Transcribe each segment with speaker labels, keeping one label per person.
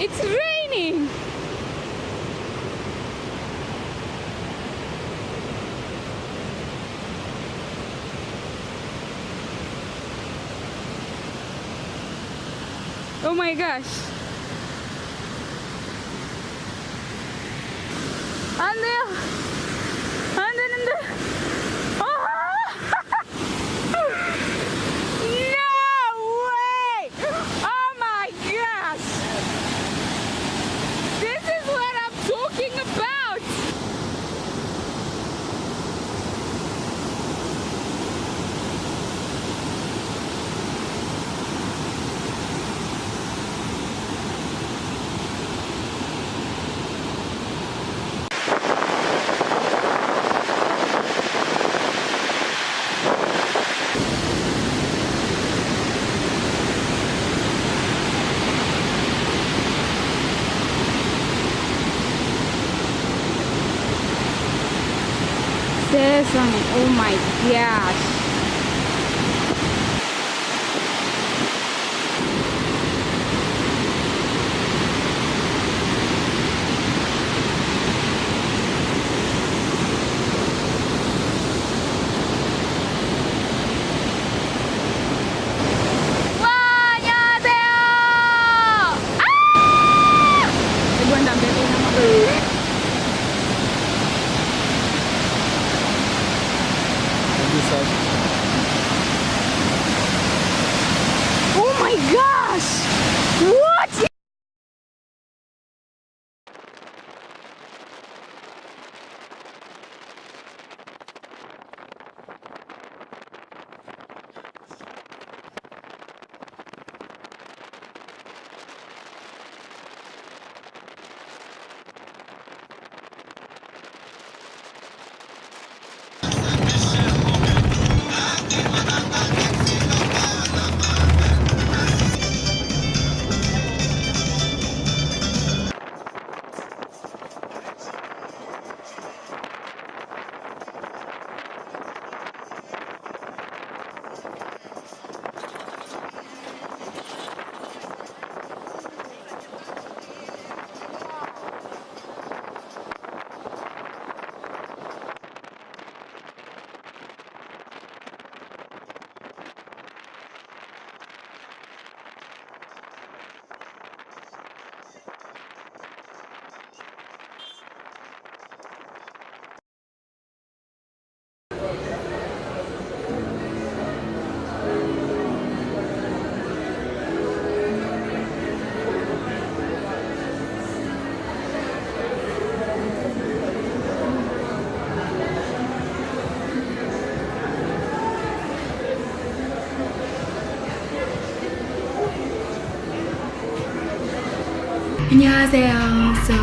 Speaker 1: It's raining. Oh my gosh. And no way! Oh my gosh! This is what I'm talking about! Sesame, oh my gosh. Oh my gosh! What? Annyeonghaseyo. So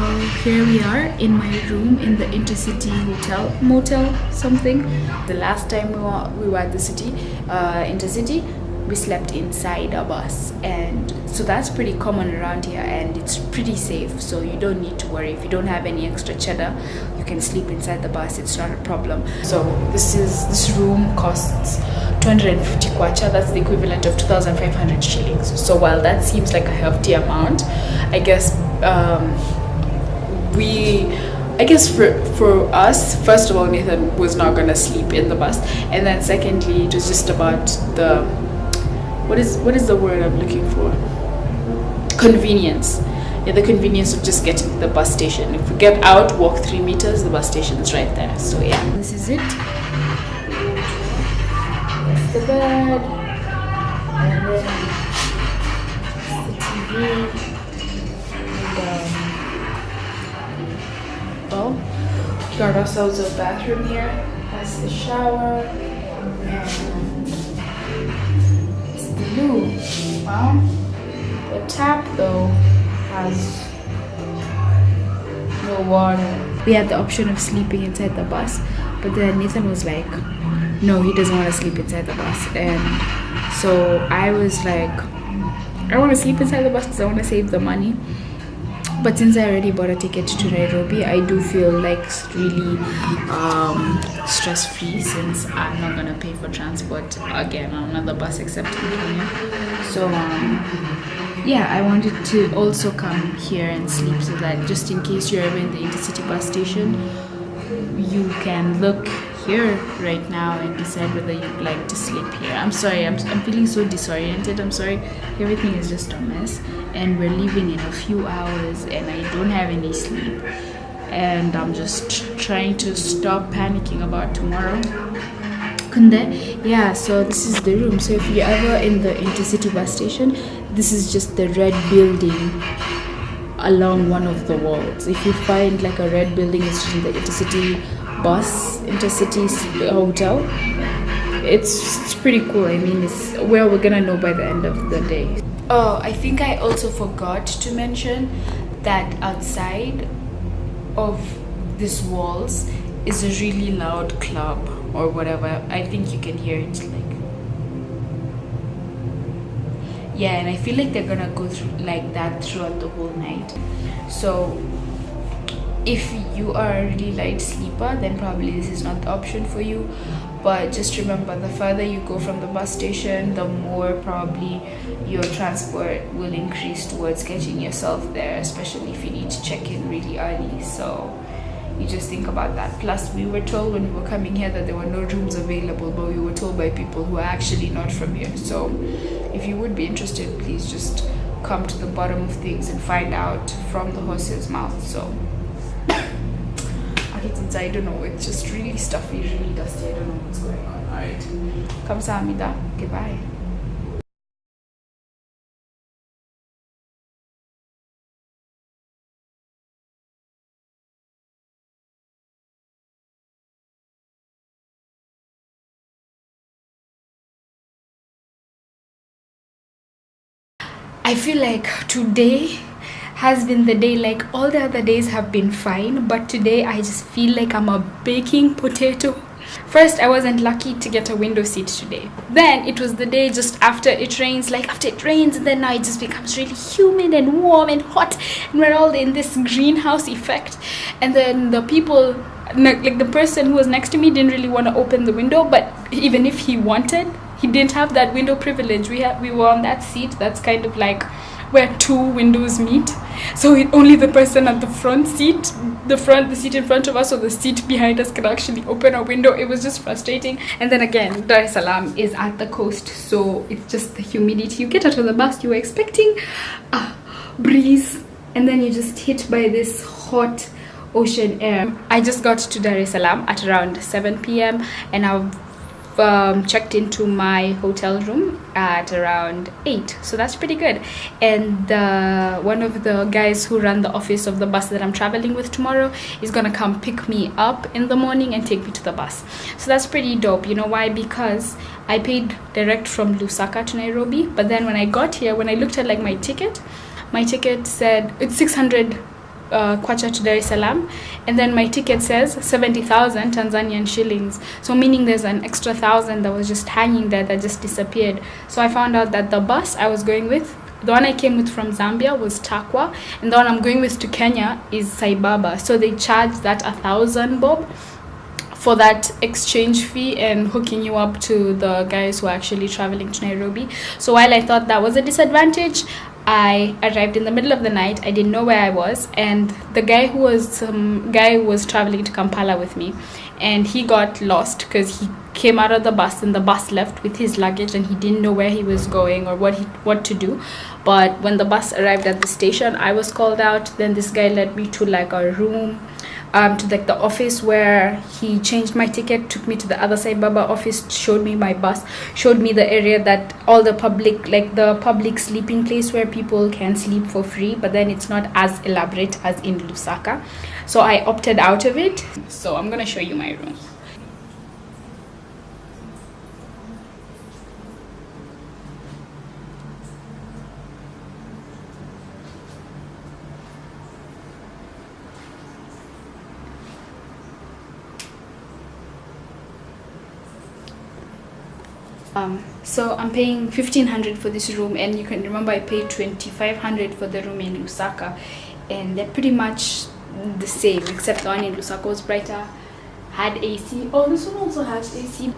Speaker 1: here we are in my room in the Intercity Hotel, motel, something. The last time we were at the city, Intercity, we slept inside a bus, and so that's pretty common around here, and it's pretty safe. So you don't need to worry if you don't have any extra cheddar. You can sleep inside the bus. It's not a problem. So this room costs 250 kwacha. That's the equivalent of 2,500 shillings. So while that seems like a hefty amount, I guess for us, first of all, Nathan was not gonna sleep in the bus, and then secondly, it was just about the what is the word I'm looking for? Convenience. Yeah, the convenience of just getting to the bus station. If we get out, walk 3 meters, the bus station is right there. So yeah, this is it. That's the bed, and then the TV. Well, got ourselves a bathroom here. That's the shower, and it's the loo. Well, the tap though has no water. We had the option of sleeping inside the bus, but then Nathan was like, no, he doesn't want to sleep inside the bus, and so I was like, I want to sleep inside the bus because I want to save the money. But since I already bought a ticket to Nairobi, I do feel like really stress-free, since I'm not gonna pay for transport again on another bus except in Kenya. So yeah, I wanted to also come here and sleep so that just in case you're ever in the intercity bus station, you can look here right now and decide whether you'd like to sleep here. I'm sorry, I'm feeling so disoriented. I'm sorry, everything is just a mess, and we're leaving in a few hours and I don't have any sleep, and I'm just trying to stop panicking about tomorrow. Yeah, so this is the room. So if you're ever in the intercity bus station, this is just the red building along one of the walls. If you find like a red building, it's in the intercity hotel. It's pretty cool. I mean, it's where we're gonna know by the end of the day. Oh, I think I also forgot to mention that outside of these walls is a really loud club or whatever. I think you can hear it, like, yeah, and I feel like they're gonna go through like that throughout the whole night. So if you are a really light sleeper, then probably this is not the option for you. But just remember, the further you go from the bus station, the more probably your transport will increase towards getting yourself there, especially if you need to check in really early. So you just think about that. Plus, we were told when we were coming here that there were no rooms available, but we were told by people who are actually not from here. So if you would be interested, please just come to the bottom of things and find out from the horse's mouth. So I don't know, it's just really stuffy, really dusty. I don't know what's going on. Alright, kamsahamnida. Goodbye. I feel like today has been the day. Like all the other days have been fine, but today I just feel like I'm a baking potato. First, I wasn't lucky to get a window seat today. Then it was the day just after it rains, and then now it just becomes really humid and warm and hot, and we're all in this greenhouse effect. And then the people, like the person who was next to me, didn't really want to open the window, but even if he wanted, he didn't have that window privilege. We were on that seat that's kind of like where two windows meet, so only the person at the seat in front of us or the seat behind us can actually open a window. It was just frustrating. And then again, Dar es Salaam is at the coast, so it's just the humidity. You get out of the bus, you were expecting a breeze, and then you're just hit by this hot ocean air. I just got to Dar es Salaam at around 7 p.m. and I've checked into my hotel room at around 8, so that's pretty good. And one of the guys who run the office of the bus that I'm traveling with tomorrow is gonna come pick me up in the morning and take me to the bus, so that's pretty dope. You know why? Because I paid direct from Lusaka to Nairobi, but then when I got here, when I looked at like my ticket said it's 600 kwacha to Dar es Salaam, and then my ticket says 70,000 Tanzanian shillings, so meaning there's an extra 1,000 that was just hanging there that just disappeared. So I found out that the bus I was going with, the one I came with from Zambia, was Takwa, and the one I'm going with to Kenya is Saibaba. So they charged that 1,000 bob for that exchange fee and hooking you up to the guys who are actually traveling to Nairobi. So while I thought that was a disadvantage, I arrived in the middle of the night. I didn't know where I was, and the guy who was traveling to Kampala with me, and he got lost because he came out of the bus and the bus left with his luggage, and he didn't know where he was going or what to do. But when the bus arrived at the station, I was called out. Then this guy led me to like a room, to like the office where he changed my ticket, took me to the other side Baba office, showed me my bus, showed me the area that all the public sleeping place where people can sleep for free, but then it's not as elaborate as in Lusaka, so I opted out of it. So I'm gonna show you my room. So I'm paying 1,500 for this room, and you can remember I paid 2,500 for the room in Lusaka, and they're pretty much the same, except the one in Lusaka was brighter, had AC. Oh, this one also has AC.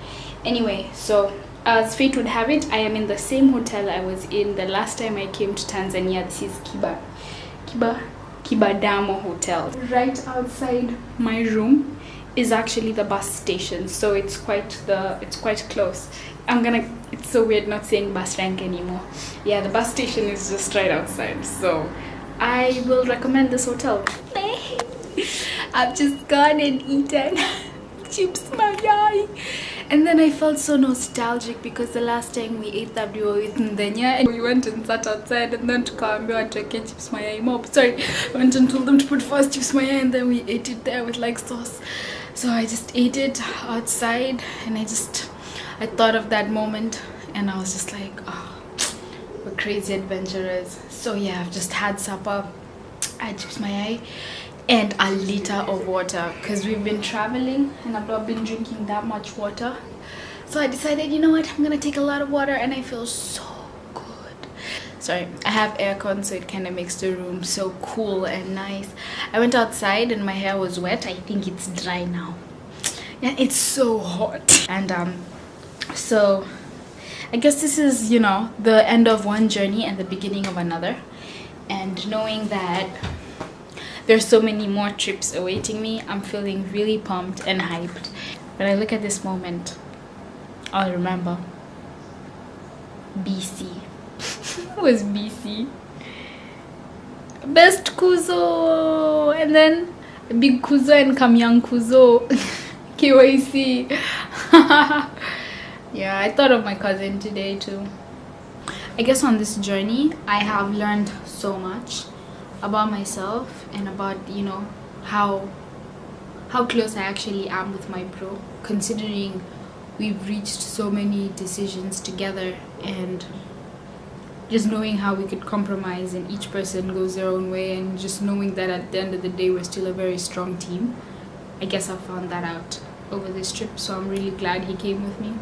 Speaker 1: Anyway, so As fate would have it, I am in the same hotel I was in the last time I came to Tanzania. This is Kiba Kibadamo Hotel. Right outside my room is actually the bus station, so it's quite close. It's so weird not saying bus rank anymore. Yeah, the bus station is just right outside, so I will recommend this hotel. I've just gone and eaten chips mayai, and then I felt so nostalgic because the last time we ate that we were with Ndenya and we went and sat outside, and then tukaambiwa tuweke chips mayai mob. Sorry, I went and told them to put first chips mayai and then we ate it there with like sauce. So I just ate it outside, and I thought of that moment, and I was just like, oh, we're crazy adventurers. So yeah, I've just had supper. I had chips mayai and a liter of water because we've been traveling and I've not been drinking that much water. So I decided, you know what, I'm gonna take a lot of water, and I feel so good. Sorry, I have aircon, so it kind of makes the room so cool and nice. I went outside and my hair was wet. I think it's dry now. Yeah, it's so hot. And so I guess this is, you know, the end of one journey and the beginning of another. And knowing that there's so many more trips awaiting me, I'm feeling really pumped and hyped. When I look at this moment, I'll remember BC. It was BC. Best Kuzo, and then Big Kuzo and Kamyang Kuzo. KYC. Yeah, I thought of my cousin today too. I guess on this journey, I have learned so much about myself and about, you know, how close I actually am with my bro, considering we've reached so many decisions together, and just knowing how we could compromise and each person goes their own way, and just knowing that at the end of the day we're still a very strong team. I guess I found that out over this trip, so I'm really glad he came with me.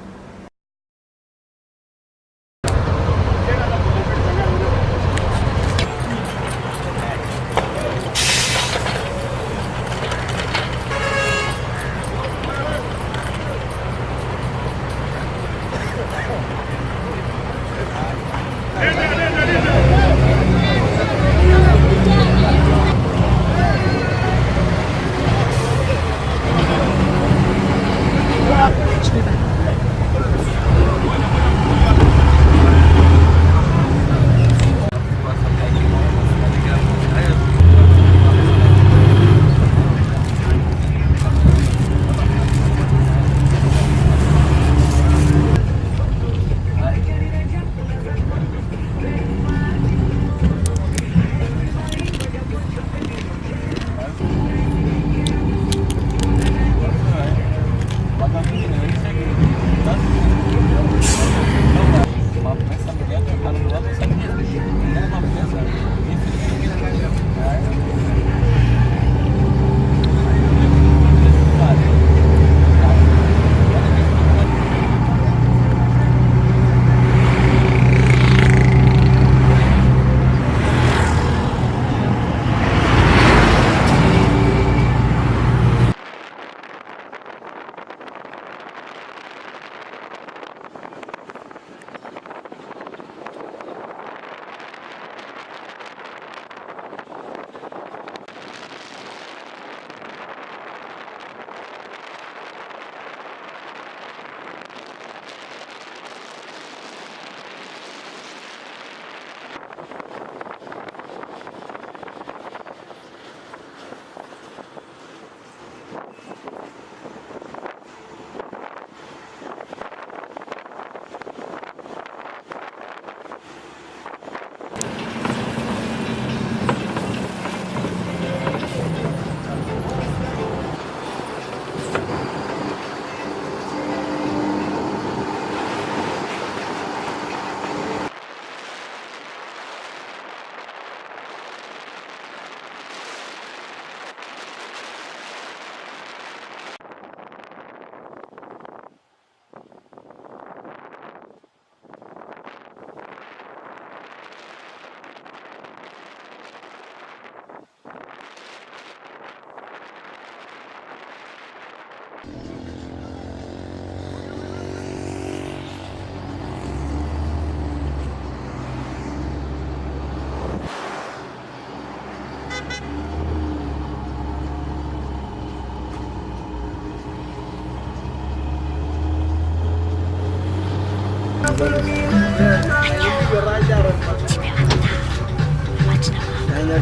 Speaker 2: Hanya